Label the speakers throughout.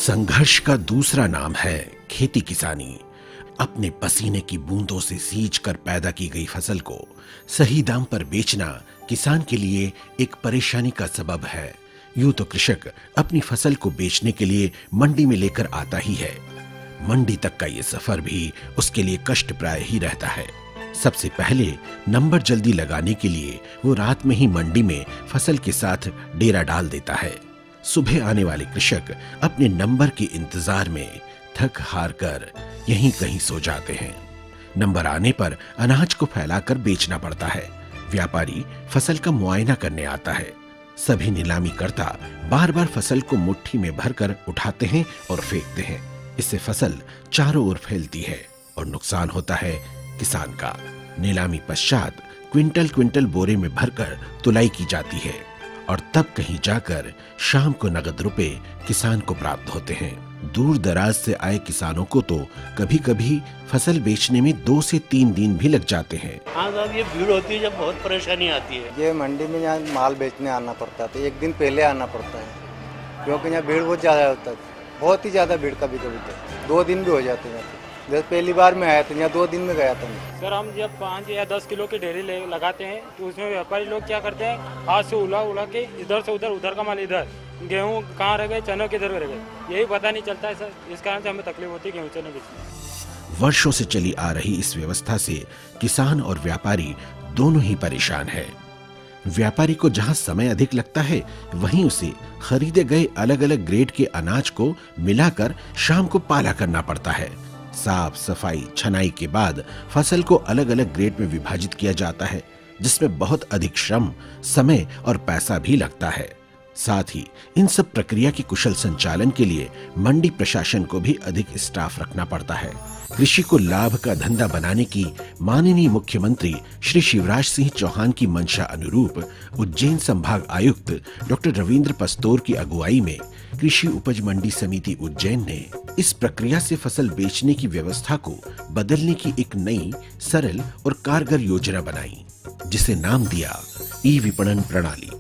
Speaker 1: संघर्ष का दूसरा नाम है खेती किसानी। अपने पसीने की बूंदों से सींच कर पैदा की गई फसल को सही दाम पर बेचना किसान के लिए एक परेशानी का सबब है। यूं तो कृषक अपनी फसल को बेचने के लिए मंडी में लेकर आता ही है। मंडी तक का ये सफर भी उसके लिए कष्टप्राय ही रहता है। सबसे पहले नंबर जल्दी लगाने के लिए वो रात में ही मंडी में फसल के साथ डेरा डाल देता है। सुबह आने वाले कृषक अपने नंबर के इंतजार में थक हार कर यहीं कहीं सो जाते हैं। नंबर आने पर अनाज को फैलाकर बेचना पड़ता है। व्यापारी फसल का मुआयना करने आता है। सभी नीलामी करता बार बार फसल को मुट्ठी में भरकर उठाते हैं और फेंकते हैं। इससे फसल चारों ओर फैलती है और नुकसान होता है किसान का। नीलामी पश्चात क्विंटल क्विंटल बोरे में भरकर तुलाई की जाती है और तब कहीं जाकर शाम को नगद रुपए किसान को प्राप्त होते हैं। दूर दराज से आए किसानों को तो कभी कभी फसल बेचने में 2 से 3 दिन भी लग जाते हैं।
Speaker 2: हाँ साहब, ये भीड़ होती है जब बहुत परेशानी आती है।
Speaker 3: ये मंडी में यहाँ माल बेचने आना पड़ता है तो एक दिन पहले आना पड़ता है, क्योंकि यहाँ भीड़ बहुत ज्यादा होता है। बहुत ही ज्यादा भीड़ कभी कभी तो 2 दिन भी हो जाते हैं। जैसे पहली बार मैं आया था यहाँ 2 दिन में गया था मैं।
Speaker 4: सर हम जब 5 या 10 किलो की ढेरी लगाते हैं तो उसमें व्यापारी लोग क्या करते हैं, हाथ से उला के इधर से उधर, उधर का माल इधर, गेहूँ कहाँ रह गए, चने किधर रह गए, यही पता नहीं चलता है सर। इस कारण से हमें तकलीफ होती है गेहूँ चने बेचने।
Speaker 1: वर्षों से चली आ रही इस व्यवस्था से किसान और व्यापारी दोनों ही परेशान है। व्यापारी को जहां समय अधिक लगता है, वहीं उसे खरीदे गए अलग अलग ग्रेड के अनाज को मिलाकर शाम को पाला करना पड़ता है। साफ सफाई छनाई के बाद फसल को अलग अलग ग्रेड में विभाजित किया जाता है, जिसमें बहुत अधिक श्रम, समय और पैसा भी लगता है। साथ ही इन सब प्रक्रिया के कुशल संचालन के लिए मंडी प्रशासन को भी अधिक स्टाफ रखना पड़ता है। कृषि को लाभ का धंधा बनाने की माननीय मुख्यमंत्री श्री शिवराज सिंह चौहान की मंशा अनुरूप उज्जैन संभाग आयुक्त डॉक्टर रविंद्र पस्तोर की अगुवाई में कृषि उपज मंडी समिति उज्जैन ने इस प्रक्रिया से फसल बेचने की व्यवस्था को बदलने की एक नई, सरल और कारगर योजना बनाई, जिसे नाम दिया ई विपणन प्रणाली।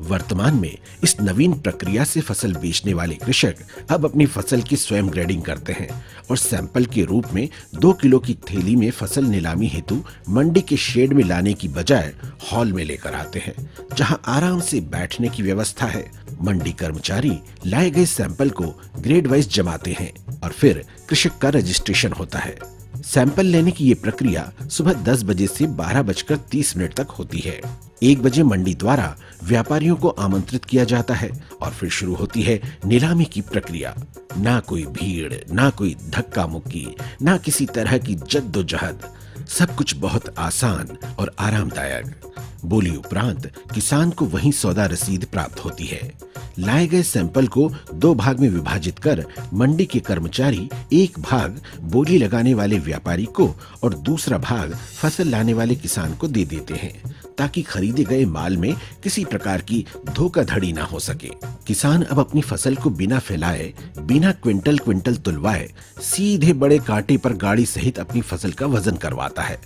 Speaker 1: वर्तमान में इस नवीन प्रक्रिया से फसल बेचने वाले कृषक अब अपनी फसल की स्वयं ग्रेडिंग करते हैं और सैंपल के रूप में 2 किलो की थैली में फसल नीलामी हेतु मंडी के शेड में लाने की बजाय हॉल में लेकर आते हैं, जहां आराम से बैठने की व्यवस्था है। मंडी कर्मचारी लाए गए सैंपल को ग्रेड वाइज जमाते हैं और फिर कृषक का रजिस्ट्रेशन होता है। सैंपल लेने की ये प्रक्रिया सुबह 10 बजे से 12:30 तक होती है। 1 बजे मंडी द्वारा व्यापारियों को आमंत्रित किया जाता है और फिर शुरू होती है नीलामी की प्रक्रिया। ना कोई भीड़, ना कोई धक्का मुक्की, ना किसी तरह की जद्दोजहद, सब कुछ बहुत आसान और आरामदायक। बोली उपरांत किसान को वहीं सौदा रसीद प्राप्त होती है। लाए गए सैंपल को 2 भाग में विभाजित कर मंडी के कर्मचारी एक भाग बोली लगाने वाले व्यापारी को और दूसरा भाग फसल लाने वाले किसान को दे देते हैं, ताकि खरीदे गए माल में किसी प्रकार की धोखाधड़ी ना हो सके। किसान अब अपनी फसल को बिना फैलाए, बिना क्विंटल क्विंटल तुलवाए सीधे बड़े कांटे पर गाड़ी सहित अपनी फसल का वजन करवाता है।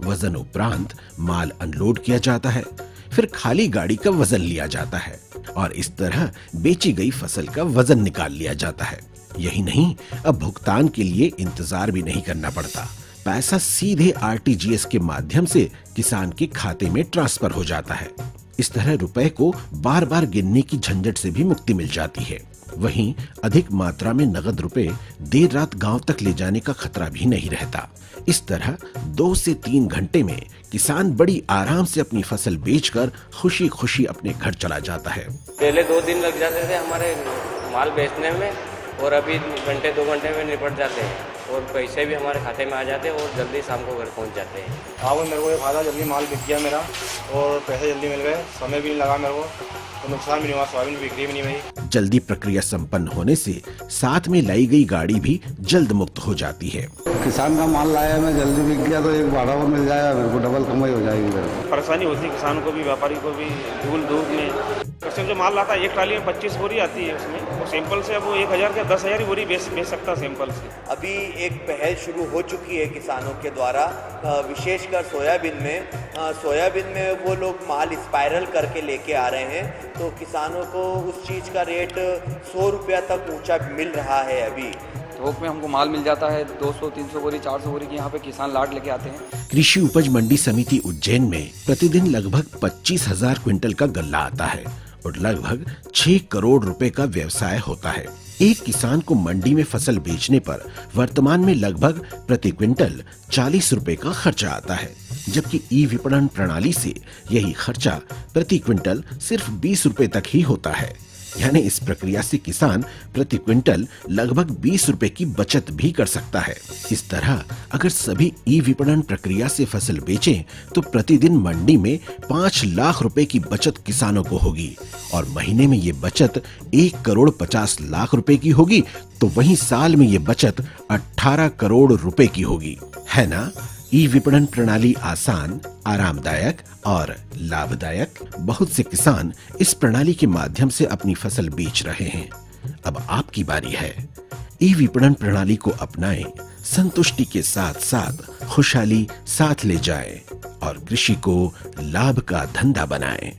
Speaker 1: वजन उपरांत माल अनलोड किया जाता है, फिर खाली गाड़ी का वजन लिया जाता है और इस तरह बेची गई फसल का वजन निकाल लिया जाता है। यही नहीं, अब भुगतान के लिए इंतजार भी नहीं करना पड़ता। पैसा सीधे आरटीजीएस के माध्यम से किसान के खाते में ट्रांसफर हो जाता है। इस तरह रुपए को बार बार गिनने की झंझट से भी मुक्ति मिल जाती है। वहीं अधिक मात्रा में नगद रुपए देर रात गांव तक ले जाने का खतरा भी नहीं रहता। इस तरह 2 से 3 घंटे में किसान बड़ी आराम से अपनी फसल बेचकर खुशी खुशी अपने घर चला जाता है।
Speaker 5: पहले 2 दिन लग जाते थे हमारे माल बेचने में, और अभी 2 घंटे में निपट जाते हैं और पैसे भी हमारे खाते में आ जाते हैं और जल्दी शाम को घर पहुंच जाते हैं।
Speaker 3: हाँ, मेरे को ये फायदा, जल्दी माल बिक गया मेरा और पैसे जल्दी मिल गए, समय भी नहीं लगा मेरे को, तो नुकसान भी नहीं हुआ, सोयाबीन बिक्री भी नहीं हुई।
Speaker 1: जल्दी प्रक्रिया संपन्न होने से साथ में लाई गई गाड़ी भी जल्द मुक्त हो जाती है।
Speaker 6: किसान का माल लाया मैं, जल्दी बिक गया तो एक भाड़ा और मिल जाएगा, मेरे को डबल कमाई हो जाएगी।
Speaker 4: परेशानी होती है किसानों को भी, व्यापारी को भी, धूल धूप में।
Speaker 7: वैसे जो माल आता है एक ट्राली में 25 बोरी आती है उसमें, और सैंपल से अब वो 1000 या 10,000 ही बोरी बेच सकता है सैंपल से।
Speaker 8: अभी एक पहल शुरू हो चुकी है किसानों के द्वारा, विशेषकर सोयाबीन में वो लोग माल स्पाइरल करके लेके आ रहे हैं, तो किसानों को उस चीज़ का रेट 100 रुपया तक ऊंचा मिल रहा है। अभी
Speaker 9: थोक में हमको माल मिल जाता है 200-300 बोरी 400 बोरी की यहाँ पे किसान लाट लेके आते हैं।
Speaker 1: कृषि उपज मंडी समिति उज्जैन में प्रतिदिन लगभग 25,000 क्विंटल का गल्ला आता है और लगभग 6 करोड़ रुपए का व्यवसाय होता है। एक किसान को मंडी में फसल बेचने पर वर्तमान में लगभग प्रति क्विंटल 40 रुपए का खर्चा आता है, जबकि ई विपणन प्रणाली से यही खर्चा प्रति क्विंटल सिर्फ 20 रुपए तक ही होता है। यानी इस प्रक्रिया से किसान प्रति क्विंटल लगभग 20 रुपए की बचत भी कर सकता है। इस तरह अगर सभी ई विपणन प्रक्रिया से फसल बेचें तो प्रतिदिन मंडी में 5 लाख रुपए की बचत किसानों को होगी और महीने में ये बचत 1 करोड़ 50 लाख रुपए की होगी, तो वहीं साल में ये बचत 18 करोड़ रुपए की होगी। है ना ई विपणन प्रणाली आसान, आरामदायक और लाभदायक? बहुत से किसान इस प्रणाली के माध्यम से अपनी फसल बेच रहे हैं। अब आपकी बारी है। ई विपणन प्रणाली को अपनाएं, संतुष्टि के साथ साथ खुशहाली साथ ले जाएं और कृषि को लाभ का धंधा बनाएं।